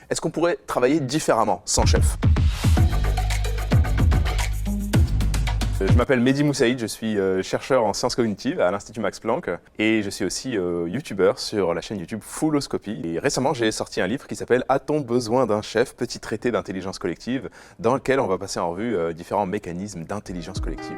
Est-ce qu'on pourrait travailler différemment sans chef? Je m'appelle Mehdi Moussaïd, je suis chercheur en sciences cognitives à l'Institut Max Planck et je suis aussi youtubeur sur la chaîne YouTube Fulloscopy. Et récemment, j'ai sorti un livre qui s'appelle « A-t-on besoin d'un chef? Petit traité d'intelligence collective » dans lequel on va passer en revue différents mécanismes d'intelligence collective.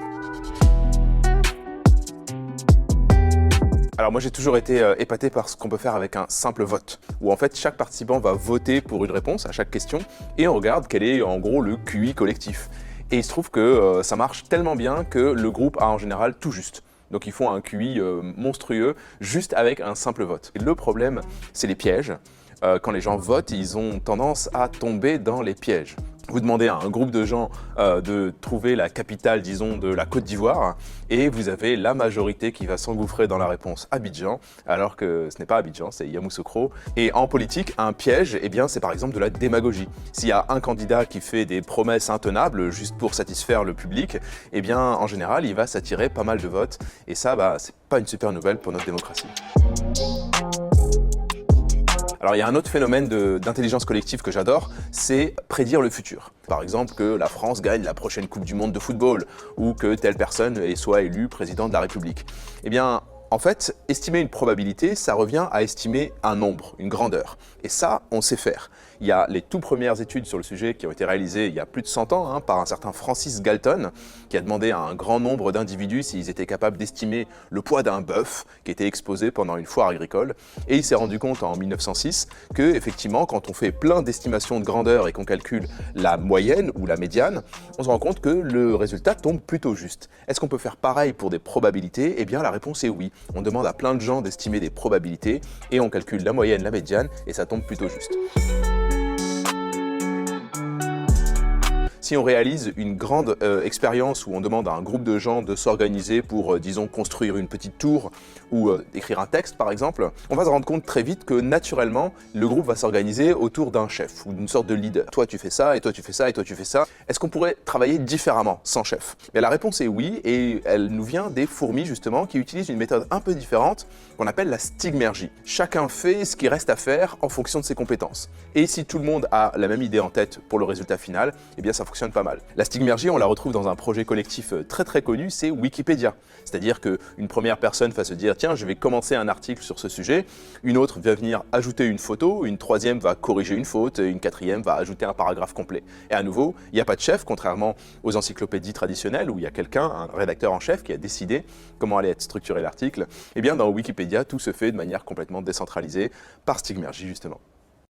Alors moi j'ai toujours été épaté par ce qu'on peut faire avec un simple vote, où en fait chaque participant va voter pour une réponse à chaque question et on regarde quel est en gros le QI collectif. Et il se trouve que ça marche tellement bien que le groupe a en général tout juste. Donc ils font un QI monstrueux juste avec un simple vote. Et le problème, c'est les pièges. Quand les gens votent, ils ont tendance à tomber dans les pièges. Vous demandez à un groupe de gens de trouver la capitale, disons, de la Côte d'Ivoire, et vous avez la majorité qui va s'engouffrer dans la réponse Abidjan, alors que ce n'est pas Abidjan, c'est Yamoussoukro. Et en politique, un piège, eh bien, c'est par exemple de la démagogie. S'il y a un candidat qui fait des promesses intenables juste pour satisfaire le public, eh bien, en général, il va s'attirer pas mal de votes, et ça, c'est pas une super nouvelle pour notre démocratie. Alors il y a un autre phénomène d'intelligence collective que j'adore, c'est prédire le futur. Par exemple que la France gagne la prochaine Coupe du Monde de football ou que telle personne soit élue président de la République. Eh bien, en fait, estimer une probabilité, ça revient à estimer un nombre, une grandeur. Et ça, on sait faire. Il y a les tout premières études sur le sujet qui ont été réalisées il y a plus de 100 ans par un certain Francis Galton, qui a demandé à un grand nombre d'individus s'ils étaient capables d'estimer le poids d'un bœuf qui était exposé pendant une foire agricole. Et il s'est rendu compte en 1906 que, effectivement, quand on fait plein d'estimations de grandeur et qu'on calcule la moyenne ou la médiane, on se rend compte que le résultat tombe plutôt juste. Est-ce qu'on peut faire pareil pour des probabilités? Eh bien, la réponse est oui. On demande à plein de gens d'estimer des probabilités et on calcule la moyenne, la médiane et ça tombe plutôt juste. Si on réalise une grande expérience où on demande à un groupe de gens de s'organiser pour, disons, construire une petite tour ou écrire un texte par exemple, on va se rendre compte très vite que naturellement, le groupe va s'organiser autour d'un chef ou d'une sorte de leader. Toi tu fais ça, et toi tu fais ça, et toi tu fais ça. Est-ce qu'on pourrait travailler différemment sans chef? Mais la réponse est oui, et elle nous vient des fourmis justement qui utilisent une méthode un peu différente qu'on appelle la stigmergie. Chacun fait ce qu'il reste à faire en fonction de ses compétences. Et si tout le monde a la même idée en tête pour le résultat final, eh bien ça fonctionne pas mal. La stigmergie, on la retrouve dans un projet collectif très connu, c'est Wikipédia. C'est-à-dire qu'une première personne va se dire « Tiens, je vais commencer un article sur ce sujet », une autre va venir ajouter une photo, une troisième va corriger une faute, et une quatrième va ajouter un paragraphe complet. Et à nouveau, il n'y a pas de chef, contrairement aux encyclopédies traditionnelles où il y a quelqu'un, un rédacteur en chef, qui a décidé comment allait être structuré l'article. Eh bien, dans Wikipédia, tout se fait de manière complètement décentralisée par stigmergie, justement.